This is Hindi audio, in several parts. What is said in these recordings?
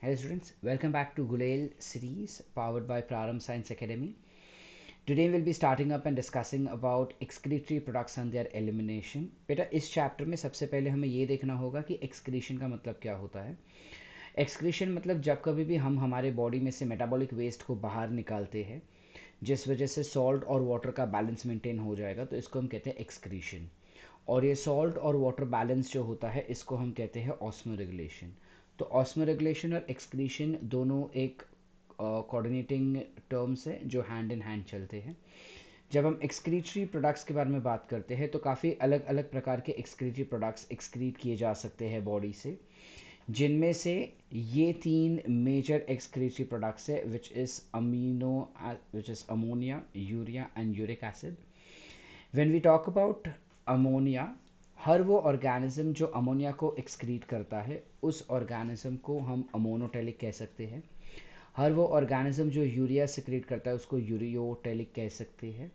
Hello students, welcome back to Gulail series powered by Praram Science Academy. Today we'll be starting up and discussing about excretory products and their elimination. बेटा इस चैप्टर में सबसे पहले हमें ये देखना होगा कि एक्सक्रीशन का मतलब क्या होता है। एक्सक्रीशन मतलब जब कभी भी हम हमारे बॉडी में से मेटाबॉलिक वेस्ट को बाहर निकालते हैं जिस वजह से सॉल्ट और वाटर का बैलेंस मेंटेन हो जाएगा, तो इसको हम कहते हैं एक्सक्रीशन। और ये सॉल्ट और वाटर बैलेंस जो होता है इसको हम कहते हैं ऑस्मोरेगुलेशन। तो ऑस्मोरेगुलेशन और एक्सक्रीशन दोनों एक कोऑर्डिनेटिंग टर्म्स है जो हैंड इन हैंड चलते हैं। जब हम एक्सक्रीटरी प्रोडक्ट्स के बारे में बात करते हैं तो काफ़ी अलग अलग प्रकार के एक्सक्रीटरी प्रोडक्ट्स एक्सक्रीट किए जा सकते हैं बॉडी से, जिनमें से ये तीन मेजर एक्सक्रीटरी प्रोडक्ट्स है which is ammonia, urea and uric acid. When we talk about ammonia, हर वो ऑर्गेनिज्म जो अमोनिया को एक्सक्रीट करता है उस ऑर्गेनिज्म को हम अमोनोटेलिक कह सकते हैं। हर वो ऑर्गेनिज्म जो यूरिया सिक्रीट करता है उसको यूरियोटेलिक कह सकते हैं।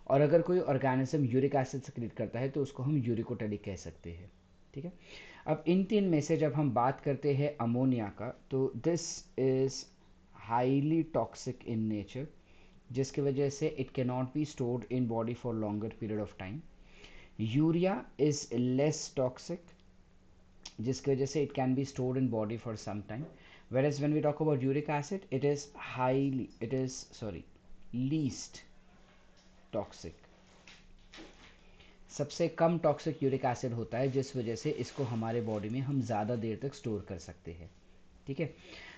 और अगर कोई ऑर्गेनिज्म यूरिक एसिड सिक्रीट करता है तो उसको हम यूरिकोटेलिक कह सकते हैं। ठीक है। अब इन तीन में से जब हम बात करते हैं अमोनिया का, तो this is highly toxic in nature, जिसकी वजह से it can not be stored in body for longer period of time. Urea is less toxic, जिसकी वजह से it can be stored in body for some time. whereas when we talk about uric acid, it is least toxic, सबसे कम टॉक्सिक यूरिक एसिड होता है, जिस वजह से इसको हमारे बॉडी में हम ज़्यादा देर तक स्टोर कर सकते हैं। ठीक है।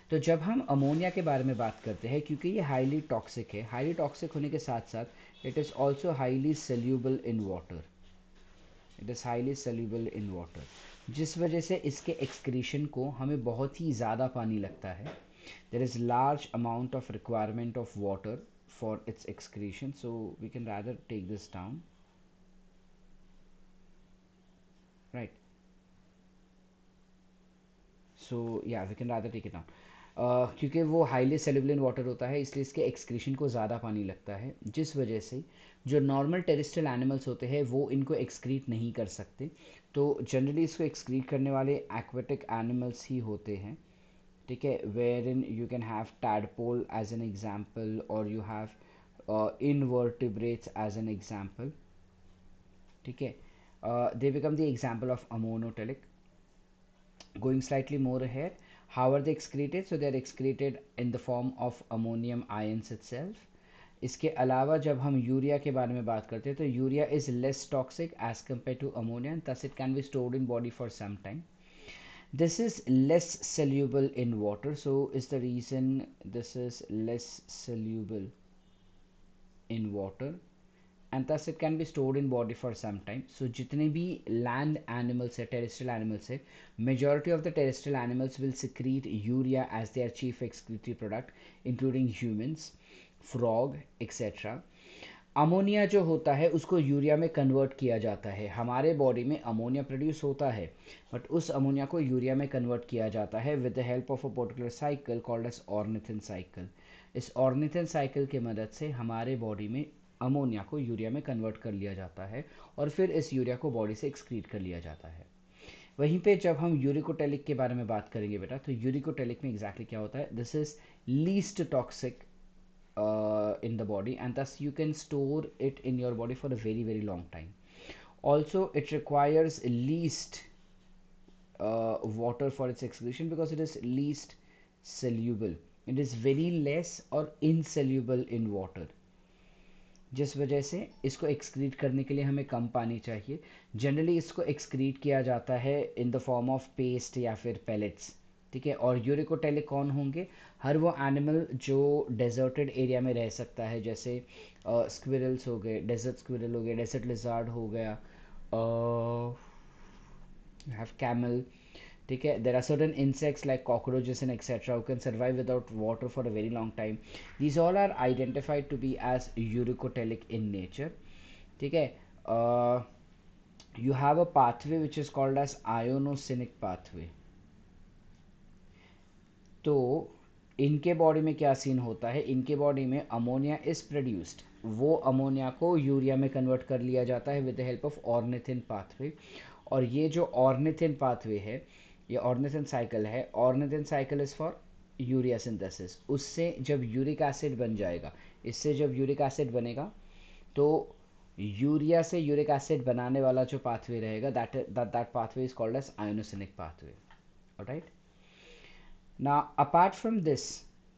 तो जब हम अमोनिया के बारे में बात करते हैं, क्योंकि ये हाईली टॉक्सिक है, हाईली टॉक्सिक होने के साथ साथ it is also highly soluble in water, it is highly soluble in water, जिस वजह से इसके एक्सक्रीशन को हमें बहुत ही ज़्यादा पानी लगता है। There is large amount of requirement of water for its excretion, so we can rather take this down, right. So या we can rather take it down. क्योंकि वो हाईली सेल्युबल इन वाटर होता है इसलिए इसके एक्सक्रीशन को ज़्यादा पानी लगता है, जिस वजह से जो नॉर्मल टेरेस्ट्रियल एनिमल्स होते हैं वो इनको एक्सक्रीट नहीं कर सकते। तो जनरली इसको एक्सक्रीट करने वाले एक्वेटिक एनिमल्स ही होते हैं। ठीक है, where in you can have tadpole as an example, और you have invertebrates as an example. ठीक है, they become the example of ammonotelic. Going slightly more ahead, how are they excreted? So they are excreted in the form of ammonium ions itself. इसके अलावा जब हम यूरिया के बारे में बात करते हैं तो urea is less toxic as compared to ammonia, thus it can be stored in body for some time. This is less soluble in water, so is the reason this is less soluble in water, and thus it can be stored in body for some time. So जितने भी land animals है, terrestrial animals है, majority of the terrestrial animals will secrete urea as their chief excretory product, including humans, frog, etc. Ammonia जो होता है उसको यूरिया में कन्वर्ट किया जाता है। हमारे बॉडी में अमोनिया प्रोड्यूस होता है, बट उस अमोनिया को यूरिया में कन्वर्ट किया जाता है with the help of a particular cycle called as ornithine cycle. इस ऑर्निथिन साइकिल की मदद से हमारे बॉडी में अमोनिया को यूरिया में कन्वर्ट कर लिया जाता है और फिर इस यूरिया को बॉडी से एक्सक्रीट कर लिया जाता है। वहीं पे जब हम यूरिकोटेलिक के बारे में बात करेंगे बेटा, तो यूरिकोटेलिक में एग्जैक्टली क्या होता है? This is least toxic in the body, and thus you can store it in your body for a very long time. Also it requires least water for its excretion because it is least soluble, it is very less or insoluble in water, जिस वजह से इसको एक्सक्रीट करने के लिए हमें कम पानी चाहिए। जनरली इसको एक्सक्रीट किया जाता है in the form of paste या फिर पेलेट्स। ठीक है, और यूरिकोटेलिक कौन होंगे? हर वो एनिमल जो डेजर्टेड एरिया में रह सकता है, जैसे स्क्विरल्स हो गए, डेजर्ट स्क्विरल हो गए, डेजर्ट लिजार्ड हो गया, हैव कैमल। ठीक है, there are certain insects like cockroaches and etcetera who can survive without water for a very long time. These all are identified to be as uricotelic in nature. ठीक है, you have a pathway which is called as ionosinic pathway. तो इनके बॉडी में क्या सीन होता है? इनके बॉडी में अमोनिया इज प्रोड्यूस्ड, वो अमोनिया को यूरिया में कन्वर्ट कर लिया जाता है with the help of ornithine pathway. और ये जो ऑर्निथिन पाथवे है, ये ऑर्निथिन साइकिल है, ornithine cycle is for urea synthesis, उससे जब यूरिक एसिड बन जाएगा, इससे जब यूरिक एसिड बनेगा तो यूरिया से यूरिक एसिड बनाने वाला जो पाथवे रहेगा, that pathway is called as ionosinic pathway. Alright. Now, apart from this,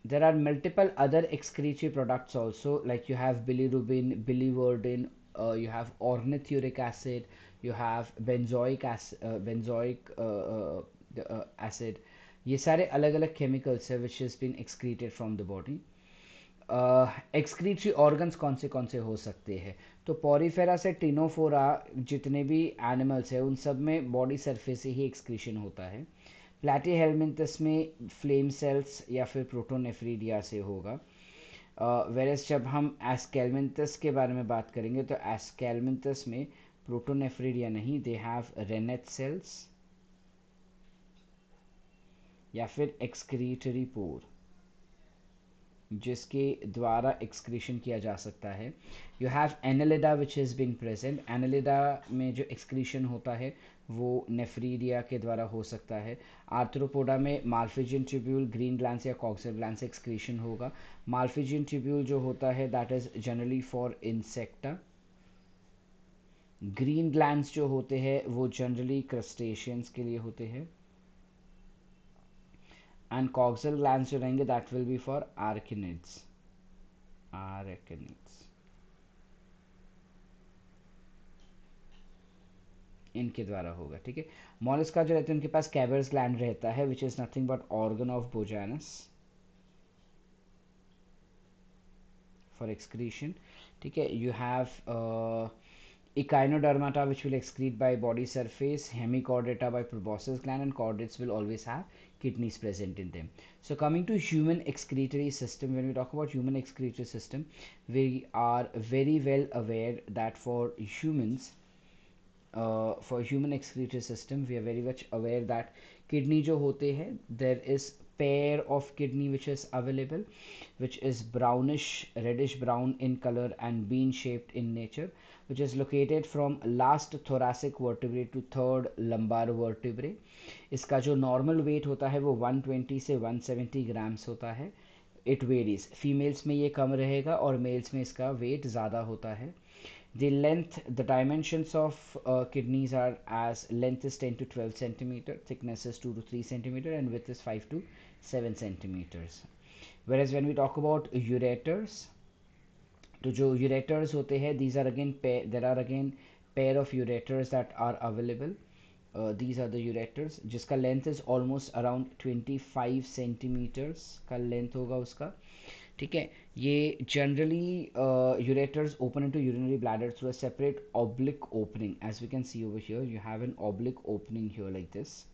there are multiple other excretory products also, like you have bilirubin, biliverdin, you have ornithuric acid, you have benzoic acid. ये सारे अलग अलग chemicals है which has been excreted from the body. Excretory organs कौन से हो सकते हैं? तो पॉरीफेरा से टिनोफोरा जितने भी एनिमल्स हैं उन सब में बॉडी सरफेस से ही एक्सक्रीशन होता है. प्लेटीहेलमिंथस में फ्लेम सेल्स या फिर प्रोटोनेफ्रीडिया से होगा. वेरस जब हम एस्केलमिंथस के बारे में बात करेंगे तो एस्केलमिंथस में प्रोटोनेफ्रीडिया नहीं, दे हैव रेनेट सेल्स या फिर एक्सक्रीटरी पोर जिसके द्वारा एक्सक्रीशन किया जा सकता है. You have annelida which is been present. Annelida में जो एक्सक्रीशन होता है वो नेफ्रीडिया के द्वारा हो सकता है. आर्थ्रोपोडा में माल्फिजियन ट्यूब्यूल, ग्रीन ग्लैंड्स या कॉक्सल ग्लैंड से एक्सक्रीशन होगा. माल्फिजियन ट्यूब्यूल जो होता है that is generally for insecta. Green glands जो होते हैं वो जनरली क्रस्टेशियंस के लिए होते हैं. एंड कॉक्सल ग्लैंड्स जो रहेंगे दैट विल बी फॉर आर्किनिड्स. इनके द्वारा होगा. ठीक है. मॉलस्का जो रहते हैं उनके पास कैबर्स ग्लैंड रहता है which is nothing but organ of Bojanus for excretion. ठीक है. You have Echinodermata which will excrete by body surface, hemichordata by proboscis gland, and chordates will always have kidneys present in them. So coming to human excretory system, when we talk about human excretory system, we are very well aware that for human excretory system we are very much aware that kidney जो होते हैं there is pair of kidney which is available, which is brownish reddish brown in color and bean shaped in nature, which is located from last thoracic vertebrae to third lumbar vertebrae. इसका जो नॉर्मल वेट होता है वो 120 से 170 ग्राम्स होता है. इट वेरीज, फीमेल्स में ये कम रहेगा और मेल्स में इसका वेट ज़्यादा होता है. The dimensions of kidneys are as length is 10 to 12 centimeter, thickness is 2 to 3 centimeter, and width is 5 to 7 centimeters. Whereas when we talk about ureters, तो जो ureters होते हैं there are again pair of ureters that are available. These are the ureters जिसका length is almost around 25 centimeters का length होगा उसका. ठीक है. ये generally ureters open into urinary bladder through a separate oblique opening. As we can see over here, you have an oblique opening here like this.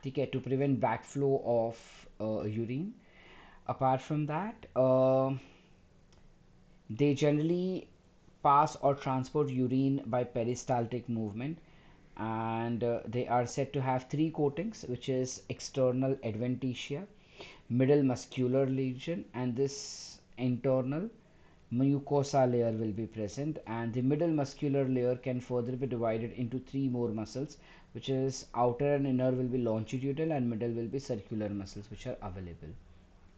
ठीक है. To prevent backflow of urine. Apart from that, they generally pass or transport urine by peristaltic movement, and they are said to have three coatings, which is external adventitia, middle muscular lesion, and this internal mucosa layer will be present. And the middle muscular layer can further be divided into three more muscles, which is outer and inner will be longitudinal and middle will be circular muscles which are available.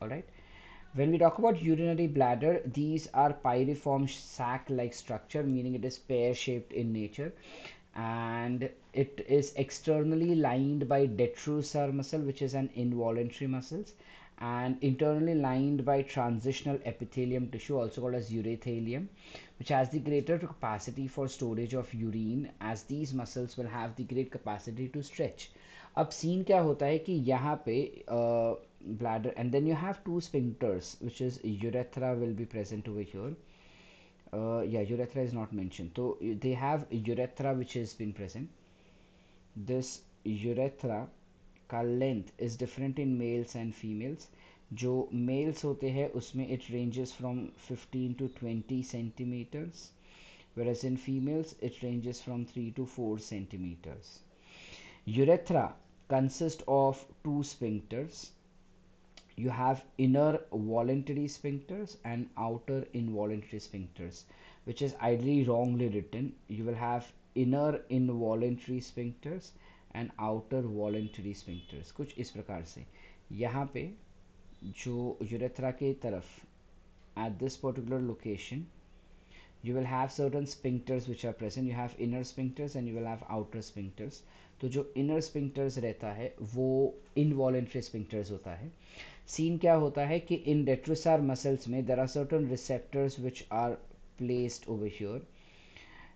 All right. When we talk about urinary bladder, these are pyriform sac-like structure, meaning it is pear-shaped in nature, and it is externally lined by detrusor muscle, which is an involuntary muscles, and internally lined by transitional epithelium tissue, also called as urothelium, which has the greater capacity for storage of urine, as these muscles will have the great capacity to stretch. अब सीन क्या होता है कि यहाँ पे bladder, and then you have two sphincters, which is urethra will be present over here. Yeah, urethra is not mentioned, so they have urethra which has been present. This urethra का length is different in males and females. जो males होते हैं उसमें it ranges from 15 to 20 centimeters, whereas in females it ranges from 3 to 4 centimeters. Urethra consists of two sphincters. You have inner voluntary sphincters and outer involuntary sphincters, which is ideally wrongly written. You will have inner involuntary sphincters and outer voluntary sphincters. कुछ इस प्रकार से यहाँ पे जो यूरेथ्रा के तरफ, at this particular location, you will have certain sphincters which are present. You have inner sphincters and you will have outer sphincters. तो जो inner sphincters रहता है वो involuntary sphincters होता है. सीन क्या होता है कि in retrosar muscles में there are certain receptors which are placed over here.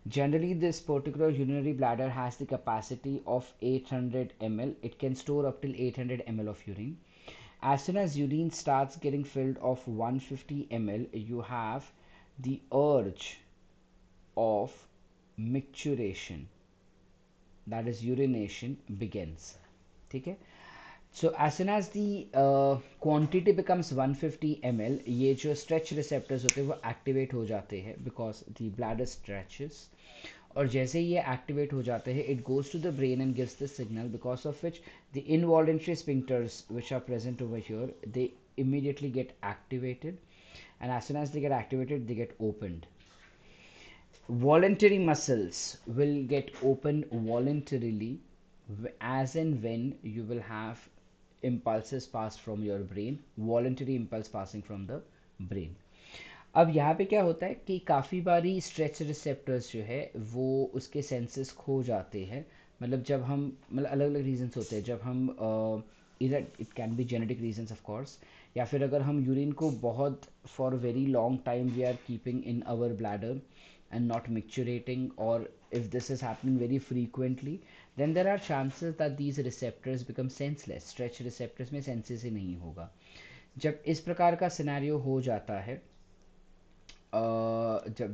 Generally, this particular urinary bladder has the capacity of 800 ml. It can store up till 800 ml of urine. As soon as urine starts getting filled of 150 ml, you have the urge of micturition, that is urination, begins. ठीक है. So as soon as the quantity becomes 150 ml, ये जो stretch receptors होते हैं वो activate हो जाते हैं because the bladder stretches. और जैसे ही ये activate हो जाते हैं, it goes to the brain and gives the signal, because of which the involuntary sphincters which are present over here, they immediately get activated, and as soon as they get activated, they get opened. Voluntary muscles will get opened voluntarily as and when you will have impulses passed from your brain, voluntary impulse passing from the brain. अब यहाँ पे क्या होता है कि काफ़ी बारी स्ट्रेच रिसेप्टर्स जो है वो उसके सेंसेस खो जाते हैं. मतलब जब हम, मतलब अलग अलग रीजंस होते हैं. जब हम इधर, it can be genetic reasons of course, या फिर अगर हम यूरिन को बहुत for very long time we are keeping in our bladder and not micturating, or if this is happening very frequently, then there are chances that these receptors become senseless. Stretch receptors में senses ही नहीं होगा. जब इस प्रकार का सिनेरियो हो जाता है,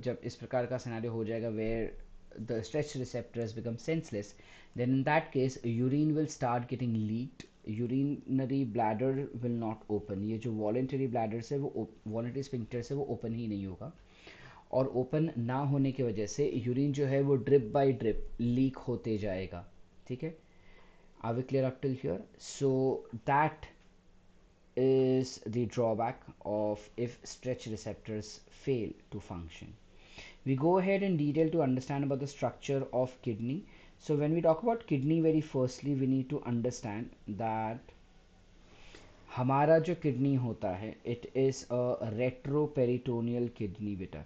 जब इस प्रकार का सिनेरियो हो जाएगा where the stretch receptors become senseless, then in that case urine will start getting leaked. urinary bladder will not open. ये जो voluntary bladders है वो voluntary sphincters है वो open ही नहीं होगा, और ओपन ना होने की वजह से यूरिन जो है वो ड्रिप बाय ड्रिप लीक होते जाएगा. ठीक है. Are we clear up till here? So that is the drawback of if stretch receptors fail to function. We go ahead in detail to understand about the structure of kidney. So when we talk about kidney, very firstly we need to understand that हमारा जो किडनी होता है, it is a retroperitoneal kidney बेटा.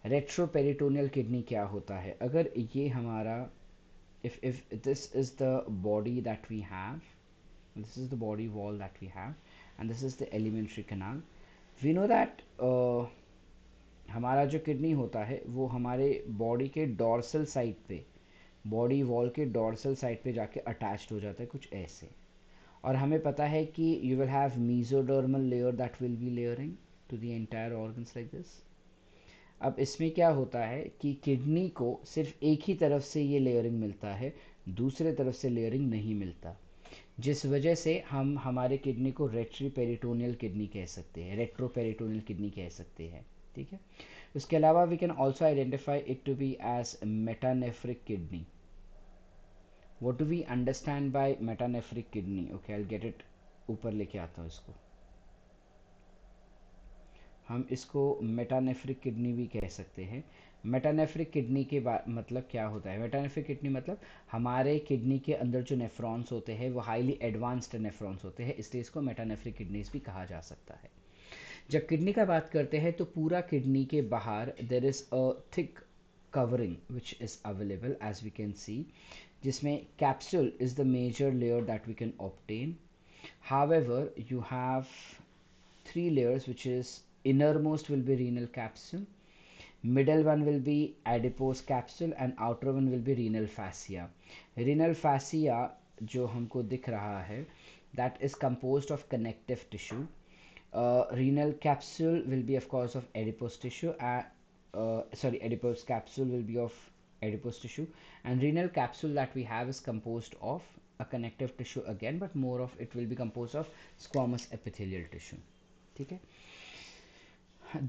रेट्रोपेरिटोनियल किडनी क्या होता है? अगर ये हमारा, if this is the body that we have, this is the body wall that we have, and this is the alimentary canal, we know that हमारा जो किडनी होता है वो हमारे बॉडी के डॉर्सल साइड पे, बॉडी वॉल के डॉर्सल साइड पे जाके अटैच्ड हो जाता है कुछ ऐसे. और हमें पता है कि you will have mesodermal layer that will be layering to the entire organs like this. अब इसमें क्या होता है कि किडनी को सिर्फ एक ही तरफ से ये लेयरिंग मिलता है, दूसरे तरफ से लेयरिंग नहीं मिलता, जिस वजह से हम हमारे किडनी को रेट्रोपेरिटोनियल किडनी कह सकते हैं, रेट्रोपेरिटोनियल किडनी कह सकते हैं. ठीक है. उसके अलावा we can also identify it to be as metanephric kidney. What do we understand by metanephric kidney? Okay, I will get it, ऊपर लेके आता हूँ इसको. हम इसको मेटानेफ्रिक किडनी भी कह सकते हैं. मेटानेफ्रिक किडनी के मतलब क्या होता है? मेटानेफ्रिक किडनी मतलब हमारे किडनी के अंदर जो नेफ्रॉन्स होते हैं वो हाईली एडवांस्ड नेफ्रॉन्स होते हैं, इसलिए इसको मेटानेफ्रिक किडनीज भी कहा जा सकता है. जब किडनी का बात करते हैं तो पूरा किडनी के बाहर there is a thick covering which is available as we can see, जिसमें capsule is the major layer that we can obtain. However you have three layers, which is innermost will be renal capsule, middle one will be adipose capsule, and outer one will be renal fascia. Renal fascia जो हमको दिख रहा है, that is composed of connective tissue. Renal capsule will be of course of adipose tissue, adipose capsule will be of adipose tissue, and renal capsule that we have is composed of a connective tissue again, but more of it will be composed of squamous epithelial tissue. ठीक है.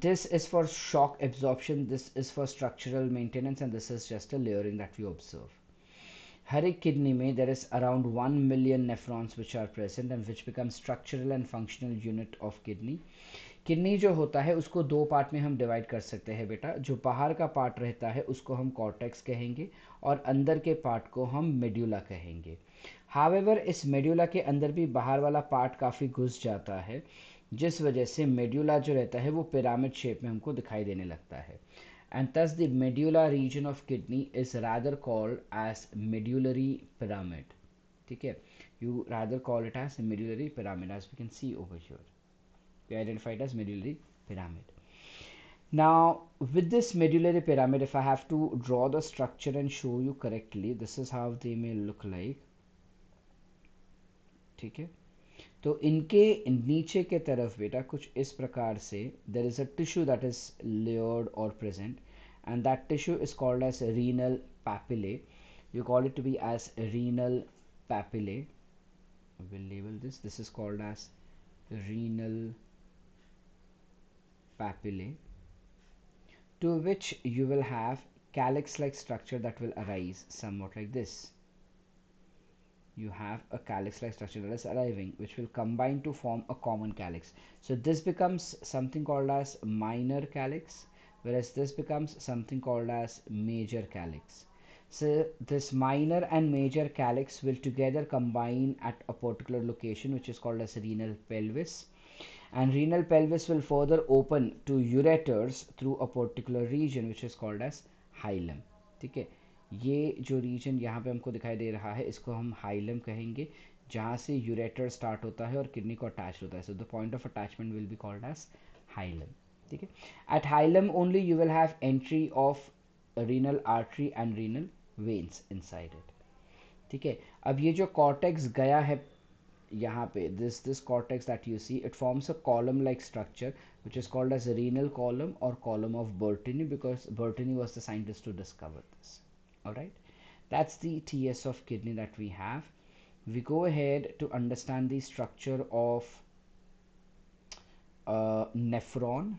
This is for shock absorption, this is for structural maintenance, and this is just a layering that we observe. हर एक किडनी में there is around 1 million nephrons which are present and which become structural and functional unit of kidney. Kidney जो होता है उसको दो पार्ट में हम डिवाइड कर सकते हैं बेटा। जो बाहर का पार्ट रहता है उसको हम कॉर्टेक्स कहेंगे और अंदर के पार्ट को हम मेड्यूला कहेंगे। हावेवर इस मेड्यूला के अंदर भी बाहर वाला पार्ट काफ़ी घुस जाता है, जिस वजह से मेड्यूला जो रहता है वो पिरामिड शेप में हमको दिखाई देने लगता है। And thus the medulla region of kidney is rather called as medullary pyramid. ठीक है, you rather call it as medullary pyramid, as we can see over here. We identified as medullary pyramid. Now, with this medullary pyramid, if I have to draw the structure and show you correctly, this is how they may look like. ठीक है, तो इनके नीचे के तरफ बेटा कुछ इस प्रकार से there is a tissue that is layered or present, and that tissue is called as renal papillae. You call it to be as renal papillae. We'll label this. This is called as renal papillae, to which you will have calyx-like structure that will arise somewhat like this. You have a calyx-like structure that is arriving, which will combine to form a common calyx. So this becomes something called as minor calyx, whereas this becomes something called as major calyx. So this minor and major calyx will together combine at a particular location, which is called as renal pelvis, and renal pelvis will further open to ureters through a particular region which is called as hilum. ठीक है, ये जो रीजन यहाँ पे हमको दिखाई दे रहा है इसको हम हाइलम कहेंगे, जहाँ से यूरेटर स्टार्ट होता है और किडनी को अटैच होता है. So the point of attachment will be called as hilum. ठीक है, at hilum only you will have entry of renal artery and renal veins inside it. ठीक है, अब ये जो कॉर्टेक्स गया है यहाँ पे, this cortex that you see, it forms a column like structure which is called as a renal column or column of Bertini, because Bertini was the scientist to discover this. All right, that's the TS of kidney that we have. We go ahead to understand the structure of nephron.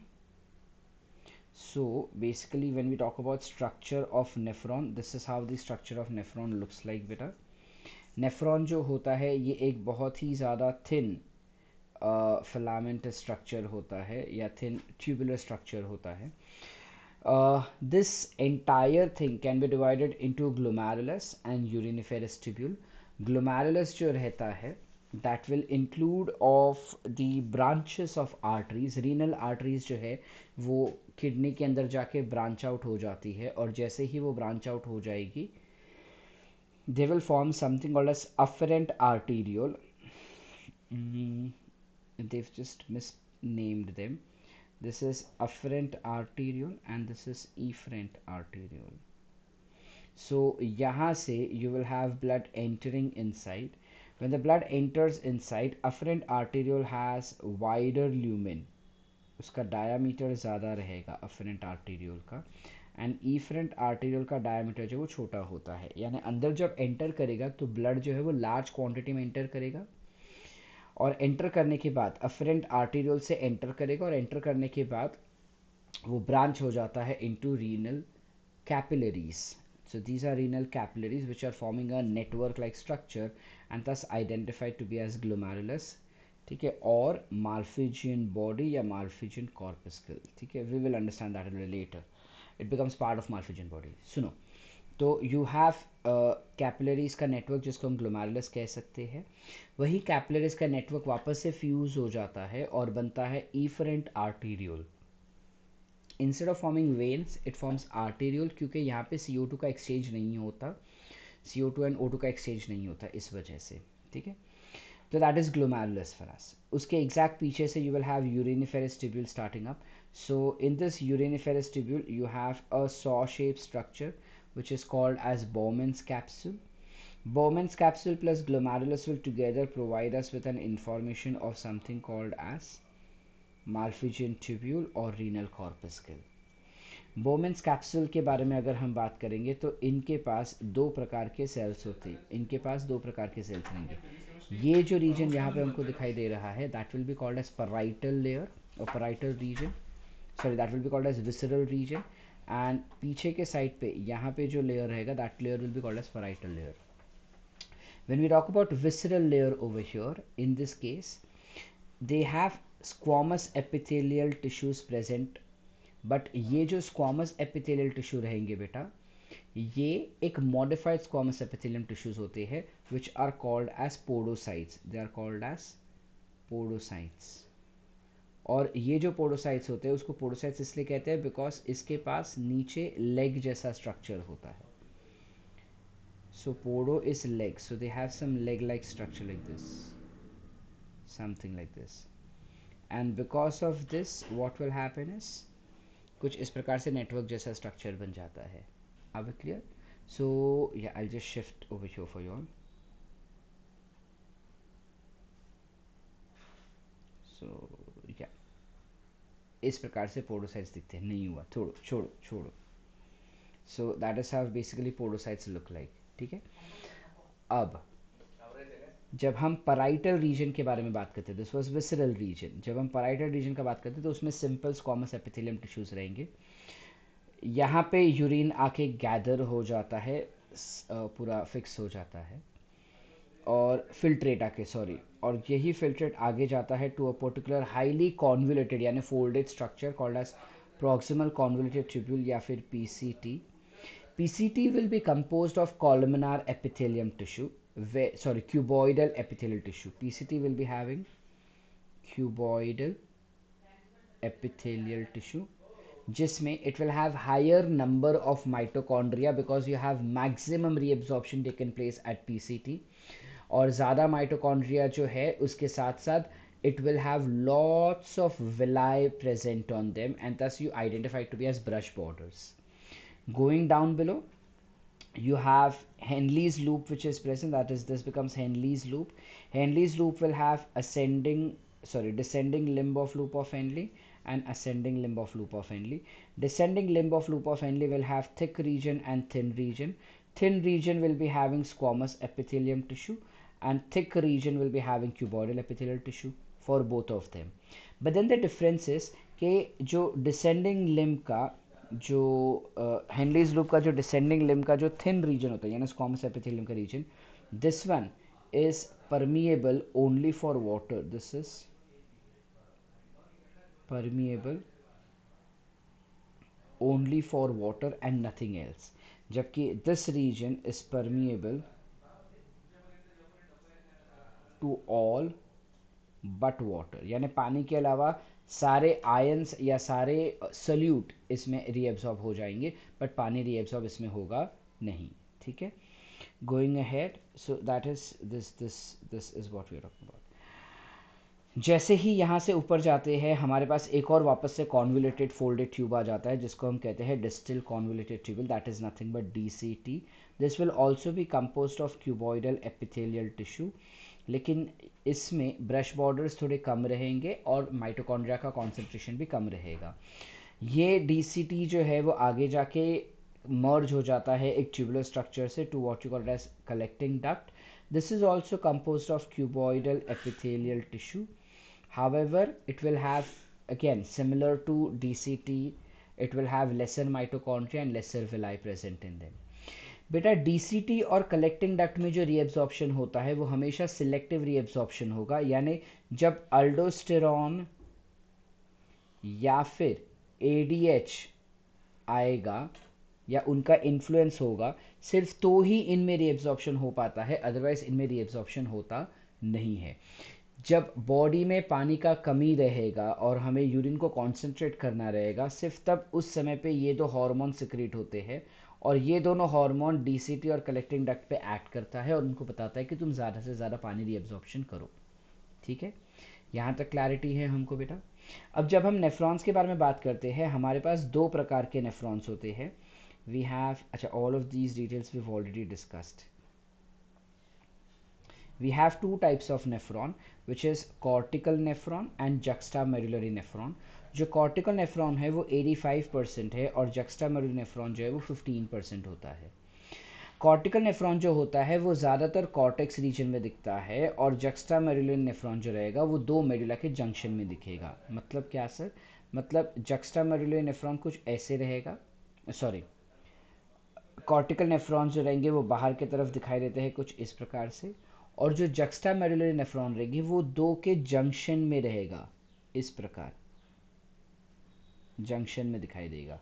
So basically when we talk about structure of nephron, this is how the structure of nephron looks like beta. Nephron जो होता है ये एक बहुत ही ज़्यादा थिन फिलामेंट स्ट्रक्चर होता है या थिन ट्यूबुलर स्ट्रक्चर होता है. This entire thing can be divided into glomerulus and uriniferous tubule. Glomerulus जो रहता है that will include of the branches of arteries. Renal arteries जो है वो किडनी के अंदर जाके ब्रांच आउट हो जाती है, और जैसे ही वो ब्रांच आउट हो जाएगी they will form something called as afferent arteriole. They've just misnamed them. This is afferent arteriole and this is efferent arteriole. So यहाँ से you will have blood entering inside. When the blood enters inside, afferent arteriole has wider lumen. उसका diameter ज़्यादा रहेगा afferent arteriole का, एंड ईफरेंट आर्टेरियल का डायमीटर जो वो छोटा होता है. यानी अंदर जब एंटर करेगा तो ब्लड जो है वो लार्ज क्वांटिटी में एंटर करेगा, और एंटर करने के बाद अफरेंट आर्टेरियल से एंटर करेगा, और एंटर करने के बाद वो ब्रांच हो जाता है into renal capillaries. So these are renal capillaries which are forming a network like structure and thus identified to be as glomerulus. ठीक है, और Malpighian body या Malpighian corpuscle. ठीक है, we will understand that a little later. It becomes part of Malpighian body. सुनो, तो यू हैव कैपिलरीज का नेटवर्क जिसको हम ग्लोमेरुलस कह सकते हैं. वही कैपिलरीज का नेटवर्क वापस से फ्यूज हो जाता है और बनता है efferent arteriole. Instead of forming veins it forms arteriole, क्योंकि यहाँ पे CO2 का एक्सचेंज नहीं होता, CO2 एंड O2 का एक्सचेंज नहीं होता इस वजह से. ठीक है, तो that is glomerulus for us. उसके एग्जैक्ट पीछे से you will have uriniferous tubule starting up. So in this uriniferous tubule you have a saw-shaped structure which is called as Bowman's capsule. Bowman's capsule plus glomerulus will together provide us with an information of something called as Malpighian tubule or renal corpuscle. Bowman's capsule के बारे में अगर हम बात करेंगे तो इनके पास दो प्रकार के सेल्स होते हैं. इनके पास दो प्रकार के सेल्स रहेंगे. ये जो रीजन यहाँ पे हमको दिखाई दे रहा है that will be called as parietal layer or parietal region. Sorry, that will be called as visceral region. And पीछे के साइड पे यहाँ पे जो लेयर रहेगा that layer will be called as parietal layer. When we talk about visceral layer over here, in this case they have squamous epithelial tissues present, but ये जो स्क्वामस एपिथेलियल टिश्यू रहेंगे बेटा, ये एक मॉडिफाइड स्क्वामस एपिथेलियम टिश्यूज होते हैं which are called as podocytes, they are called as podocytes. और ये जो पोडोसाइट्स होते हैं उसको पोडोसाइट्स इसलिए कहते हैं बिकॉज इसके पास नीचे लेग जैसा स्ट्रक्चर होता है। So podo is leg, so they have some leg like structure like this, something like this, and because of this what will happen is कुछ इस प्रकार से नेटवर्क जैसा स्ट्रक्चर बन जाता है। Are we clear? So yeah, I'll just shift over here for you all. So yeah, इस प्रकार से पोडोसाइट्स दिखते हैं। नहीं हुआ, छोड़ो छोड़ो छोड़ो। So that is how basically podocytes look like, ठीक है। अब जब हम पराइटल रीजन के बारे में बात करते थे, दिस वाज विसरल रीजन, जब हम पराइटल रीजन का बात करते हैं तो उसमें सिंपल स्क्वामस एपिथेलियम टिश्यूज रहेंगे। यहाँ पे यूरिन आके गैदर हो जाता है, पूरा फिक्स हो जाता है, और फिल्ट्रेट आके सॉरी, और यही फिल्ट्रेट आगे जाता है to a particular highly convoluted यानी folded structure called as proximal convoluted tubule या फिर PCT. PCT will be composed of columnar epithelium tissue, cuboidal epithelial tissue. PCT will be having cuboidal epithelial tissue, जिसमें it will have higher number of mitochondria because you have maximum reabsorption taken place at PCT, और ज़्यादा mitochondria जो है उसके साथ साथ it will have lots of villi present on them, and thus you identify it to be as brush borders. Going down below, you have Henle's loop which is present, that is this becomes Henle's loop. Henle's loop will have descending limb of loop of Henle and ascending limb of loop of Henle. Descending limb of loop of Henle will have thick region and thin region. Thin region will be having squamous epithelium tissue and thick region will be having cuboidal epithelial tissue for both of them. But then the difference is कि जो descending limb का जो हेनलीज लूप का जो डिसेंडिंग लिम्ब का जो थिन रीजन होता है यानी स्क्वामस एपिथेलियम का region, this one is permeable only for water, this is permeable only for water and nothing else, जबकि this region is permeable to all but water, यानी पानी के अलावा सारे आयंस या सारे सल्यूट इसमें रीएब्सॉर्ब हो जाएंगे, बट पानी रीएब्सॉर्ब इसमें होगा नहीं, ठीक है। Going ahead, so that is this is what we are talking about. जैसे ही यहाँ से ऊपर जाते हैं हमारे पास एक और वापस से कॉन्वुलेटेड फोल्डेड ट्यूब आ जाता है जिसको हम कहते हैं distal convoluted tubule, that is nothing but DCT। This will also be composed of cuboidal epithelial tissue, लेकिन इसमें ब्रश बॉर्डर्स थोड़े कम रहेंगे और माइटोकॉन्ड्रिया का कॉन्सेंट्रेशन भी कम रहेगा। ये DCT जो है वो आगे जाके मर्ज हो जाता है एक ट्यूबुलर स्ट्रक्चर से to what you call as collecting duct. This is also composed of cuboidal epithelial tissue, however it will have again similar to DCT, it will have lesser mitochondria and lesser villi present in them। बेटा DCT और कलेक्टिंग डक्ट में जो रीएब्जॉर्प्शन होता है वो हमेशा सिलेक्टिव रीएब्जॉर्प्शन होगा, यानी जब अल्डोस्टेरॉन या फिर ADH आएगा या उनका इन्फ्लुएंस होगा सिर्फ तो ही इनमें रीएब्जॉर्प्शन हो पाता है, अदरवाइज इनमें रीएब्जॉर्प्शन होता नहीं है। जब बॉडी में पानी का कमी रहेगा और हमें यूरिन को कॉन्सेंट्रेट करना रहेगा, सिर्फ तब उस समय पे ये दो हार्मोन सिक्रीट होते हैं और ये दोनों हार्मोन DCT और कलेक्टिंग डक्ट पे एक्ट करता है और उनको बताता है कि तुम ज़्यादा से ज़्यादा पानी रीअब्जॉर्प्शन करो, ठीक है। यहाँ तक क्लैरिटी है हमको बेटा। अब जब हम नेफ्रॉन्स के बारे में बात करते हैं, हमारे पास दो प्रकार के नेफ्रॉन्स होते हैं। वी हैव, अच्छा, all of these details we have already discussed. We have two types of nephron, which is cortical nephron and juxtamedullary nephron। जो cortical nephron है वो 85% है और juxtamedullary nephron जो है वो 15% होता है। cortical nephron जो होता है वो ज़्यादातर cortex region में दिखता है और juxtamedullary nephron जो रहेगा वो दो मेडुला के जंक्शन में दिखेगा। मतलब क्या सर? मतलब juxtamedullary nephron कुछ ऐसे रहेगा, सॉरी, cortical nephron जो रहेंगे वो बाहर की तरफ दिखाई देते हैं कुछ इस प्रकार से, और जो जक्स्टामेडुलरी नेफ्रॉन रहेगी वो दो के जंक्शन में रहेगा, इस प्रकार जंक्शन में दिखाई देगा,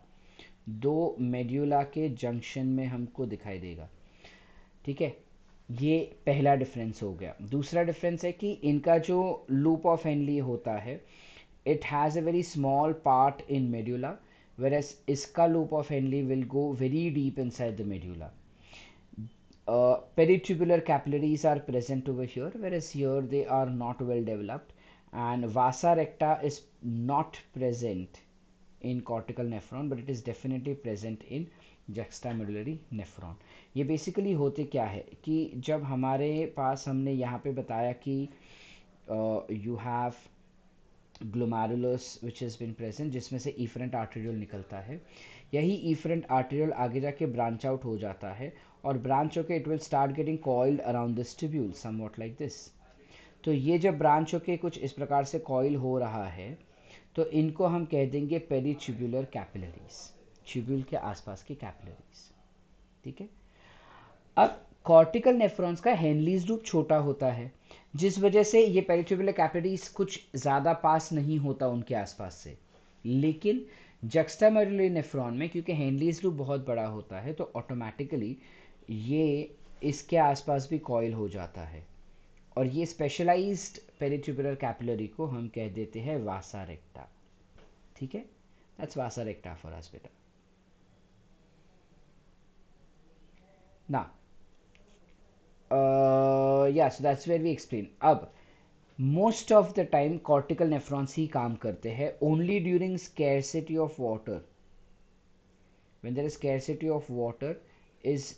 दो मेड्यूला के जंक्शन में हमको दिखाई देगा। ठीक है, ये पहला डिफरेंस हो गया। दूसरा डिफरेंस है कि इनका जो लूप ऑफ हेनली होता है, it has a very small part in medulla, whereas इसका loop of Henley will go very deep inside the medulla. Peritubular capillaries are present over here, whereas here they are not well developed, and vasa recta is not present in cortical nephron, but it is definitely present in juxtamedullary nephron. ये basically होते क्या है कि जब हमारे पास हमने यहाँ पे बताया कि you have glomerulus which has been present, जिसमें से efferent arteriole निकलता है, यही efferent arteriole आगे जाके branch out हो जाता है, और ब्रांच होके it will start getting coiled around this tubule somewhat like this. तो ये जब ब्रांच होके कुछ इस प्रकार से कॉइल हो रहा है, तो इनको हम कह देंगे पेरीट्यूब्यूलर कैपिलरीज, ट्यूब्यूल के आसपास की कैपिलरीज। ठीक है, अब कॉर्टिकल नेफ्रॉन्स का हेनलीज लूप छोटा होता है, जिस वजह से ये पेरीट्यूब्यूलर कैपिलरीज कुछ ज़्यादा पास नहीं होता उनके आसपास से। लेकिन जक्स्टामेडुलरी नेफ्रॉन में क्योंकि हेनलीज लूप बहुत बड़ा होता है, तो ऑटोमेटिकली ये इसके आसपास भी कॉइल हो जाता है, और ये स्पेशलाइज्ड पेरीट्यूबुलर कैपिलरी को हम कह देते हैं वासा रेक्टा। ठीक है, दैट्स वासा रेक्टा फॉर अस बेटा। ना या so that's where we explain. अब most of the time cortical nephrons ही काम करते हैं only during scarcity of water. When there is scarcity of water is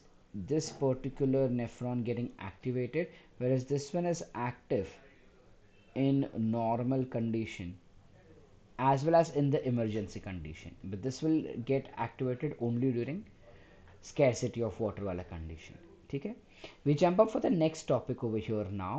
this particular nephron getting activated, whereas this one is active in normal condition as well as in the emergency condition, but this will get activated only during scarcity of water wala condition. ठीक है, we jump up for the next topic over here now.